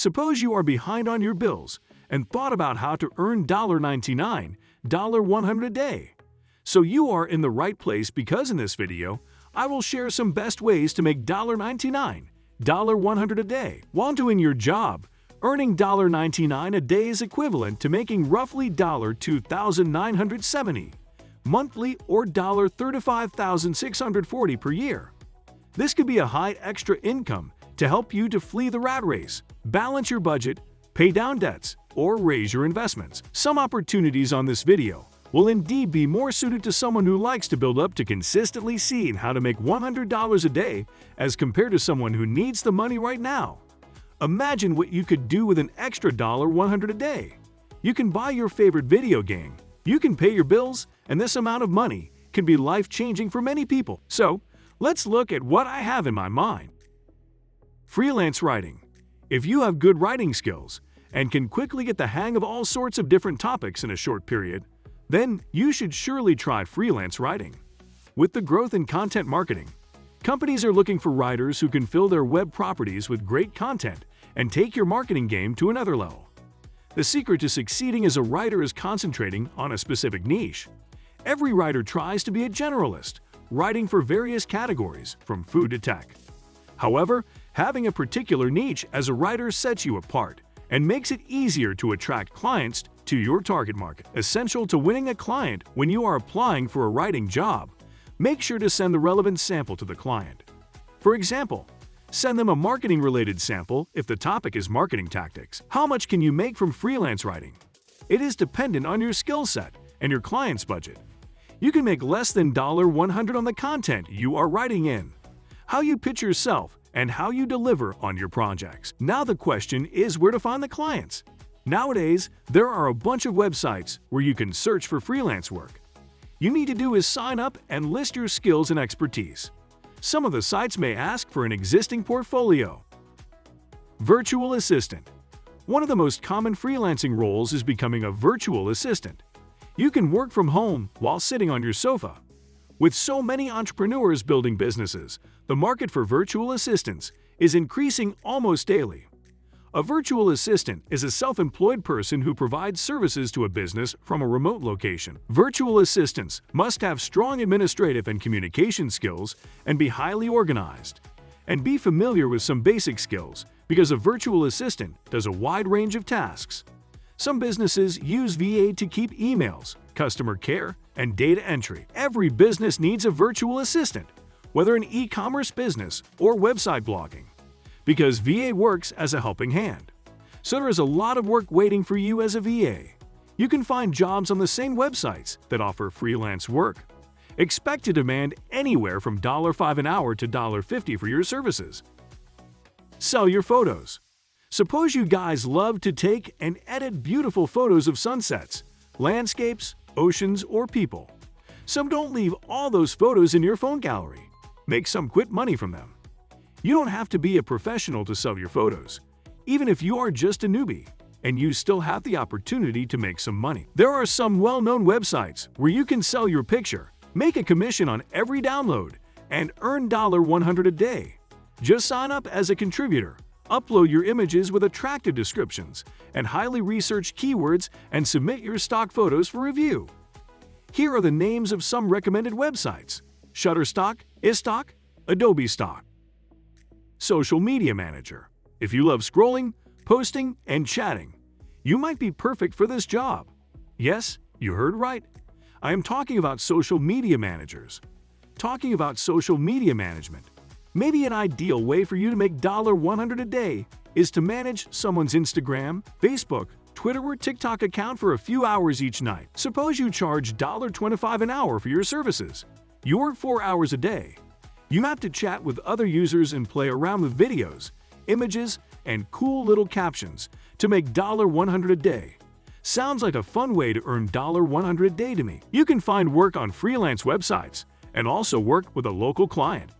Suppose you are behind on your bills and thought about how to earn $99, $100 a day. So you are in the right place because in this video, I will share some best ways to make $99, $100 a day while doing your job. Earning $99 a day is equivalent to making roughly $2,970 monthly or $35,640 per year. This could be a high extra income to help you to flee the rat race, balance your budget, pay down debts, or raise your investments. Some opportunities on this video will indeed be more suited to someone who likes to build up to consistently seeing how to make $100 a day as compared to someone who needs the money right now. Imagine what you could do with an extra $100 a day. You can buy your favorite video game, you can pay your bills, and this amount of money can be life-changing for many people. So, let's look at what I have in my mind. Freelance writing. If you have good writing skills and can quickly get the hang of all sorts of different topics in a short period, then you should surely try freelance writing. With the growth in content marketing, companies are looking for writers who can fill their web properties with great content and take your marketing game to another level. The secret to succeeding as a writer is concentrating on a specific niche. Every writer tries to be a generalist, writing for various categories, from food to tech. However, having a particular niche as a writer sets you apart and makes it easier to attract clients to your target market. Essential to winning a client when you are applying for a writing job, make sure to send the relevant sample to the client. For example, send them a marketing-related sample if the topic is marketing tactics. How much can you make from freelance writing? It is dependent on your skill set and your client's budget. You can make less than $100 on the content you are writing in, how you pitch yourself, and how you deliver on your projects. Now the question is where to find the clients. Nowadays, there are a bunch of websites where you can search for freelance work. You need to do is sign up and list your skills and expertise. Some of the sites may ask for an existing portfolio. Virtual assistant. One of the most common freelancing roles is becoming a virtual assistant. You can work from home while sitting on your sofa. With so many entrepreneurs building businesses, the market for virtual assistants is increasing almost daily. A virtual assistant is a self-employed person who provides services to a business from a remote location. Virtual assistants must have strong administrative and communication skills and be highly organized. And be familiar with some basic skills because a virtual assistant does a wide range of tasks. Some businesses use VA to keep emails, customer care, and data entry. Every business needs a virtual assistant, whether an e-commerce business or website blogging, because VA works as a helping hand. So there is a lot of work waiting for you as a VA. You can find jobs on the same websites that offer freelance work. Expect to demand anywhere from $5 an hour to $50 for your services. Sell your photos. Suppose you guys love to take and edit beautiful photos of sunsets, landscapes, oceans, or people. So don't leave all those photos in your phone gallery. Make some quick money from them. You don't have to be a professional to sell your photos, even if you are just a newbie, and you still have the opportunity to make some money. There are some well-known websites where you can sell your picture, make a commission on every download, and earn $100 a day. Just sign up as a contributor, upload your images with attractive descriptions and highly researched keywords, and submit your stock photos for review. Here are the names of some recommended websites: Shutterstock, iStock, Adobe Stock. Social Media Manager. If you love scrolling, posting, and chatting, you might be perfect for this job. Yes, you heard right. I am talking about social media managers. Talking about social media management, maybe an ideal way for you to make $100 a day is to manage someone's Instagram, Facebook, Twitter, or TikTok account for a few hours each night. Suppose you charge $25 an hour for your services. You work 4 hours a day. You have to chat with other users and play around with videos, images, and cool little captions to make $100 a day. Sounds like a fun way to earn $100 a day to me. You can find work on freelance websites and also work with a local client.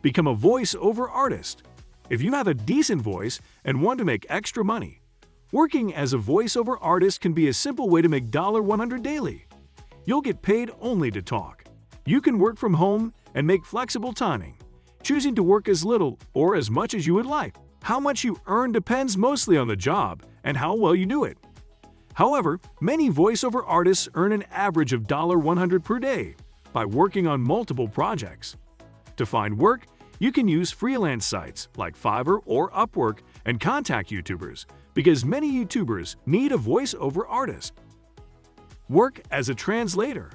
Become a voice-over artist. If you have a decent voice and want to make extra money, working as a voice-over artist can be a simple way to make $100 daily. You'll get paid only to talk. You can work from home and make flexible timing, choosing to work as little or as much as you would like. How much you earn depends mostly on the job and how well you do it. However, many voiceover artists earn an average of $100 per day by working on multiple projects. To find work, you can use freelance sites like Fiverr or Upwork and contact YouTubers because many YouTubers need a voiceover artist. Work as a translator.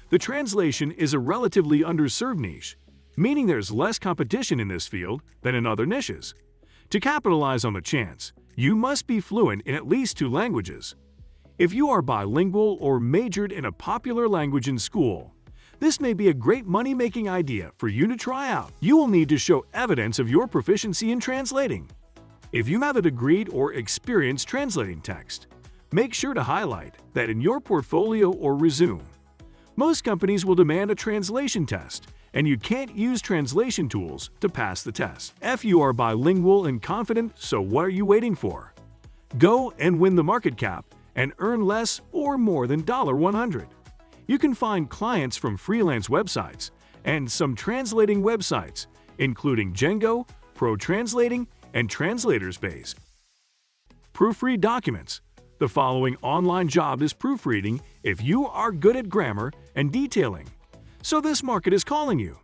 The translation is a relatively underserved niche, meaning there's less competition in this field than in other niches. To capitalize on the chance, you must be fluent in at least 2 languages. If you are bilingual or majored in a popular language in school, this may be a great money-making idea for you to try out. You will need to show evidence of your proficiency in translating. If you have a degree or experience translating text, make sure to highlight that in your portfolio or resume. Most companies will demand a translation test, and you can't use translation tools to pass the test. If you are bilingual and confident, so what are you waiting for? Go and win the market cap and earn less or more than $100. You can find clients from freelance websites and some translating websites, including Django, Pro Translating, and TranslatorsBase. Proofread documents. The following online job is proofreading if you are good at grammar and detailing. So this market is calling you.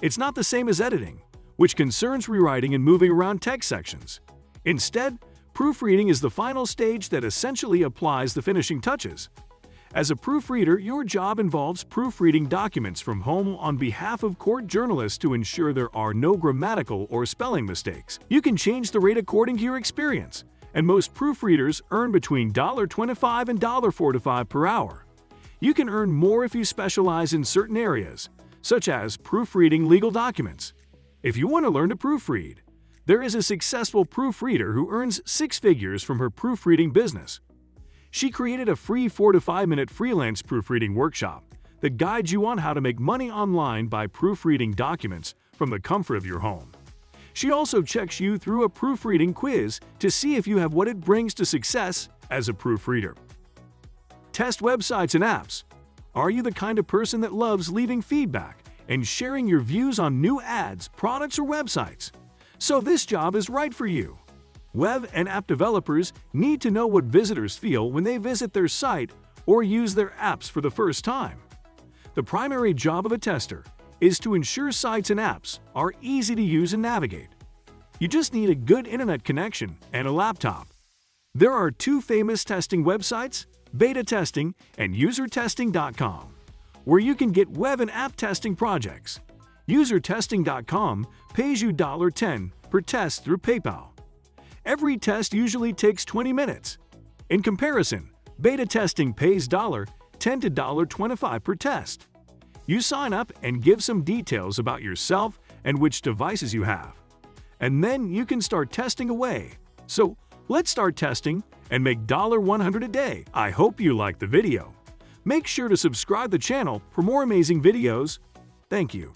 It's not the same as editing, which concerns rewriting and moving around text sections. Instead, proofreading is the final stage that essentially applies the finishing touches. As a proofreader, your job involves proofreading documents from home on behalf of court journalists to ensure there are no grammatical or spelling mistakes. You can change the rate according to your experience, and most proofreaders earn between $25 and $45 per hour. You can earn more if you specialize in certain areas, such as proofreading legal documents. If you want to learn to proofread, there is a successful proofreader who earns 6 figures from her proofreading business. She created a free 4 to 5 minute freelance proofreading workshop that guides you on how to make money online by proofreading documents from the comfort of your home. She also checks you through a proofreading quiz to see if you have what it brings to success as a proofreader. Test websites and apps. Are you the kind of person that loves leaving feedback and sharing your views on new ads, products, or websites? So this job is right for you. Web and app developers need to know what visitors feel when they visit their site or use their apps for the first time. The primary job of a tester is to ensure sites and apps are easy to use and navigate. You just need a good internet connection and a laptop. There are 2 famous testing websites, Beta Testing and UserTesting.com, where you can get web and app testing projects. UserTesting.com pays you $10 per test through PayPal. Every test usually takes 20 minutes. In comparison, Beta Testing pays $10 to $25 per test. You sign up and give some details about yourself and which devices you have. And then you can start testing away. So let's start testing and make $100 a day. I hope you liked the video. Make sure to subscribe the channel for more amazing videos. Thank you.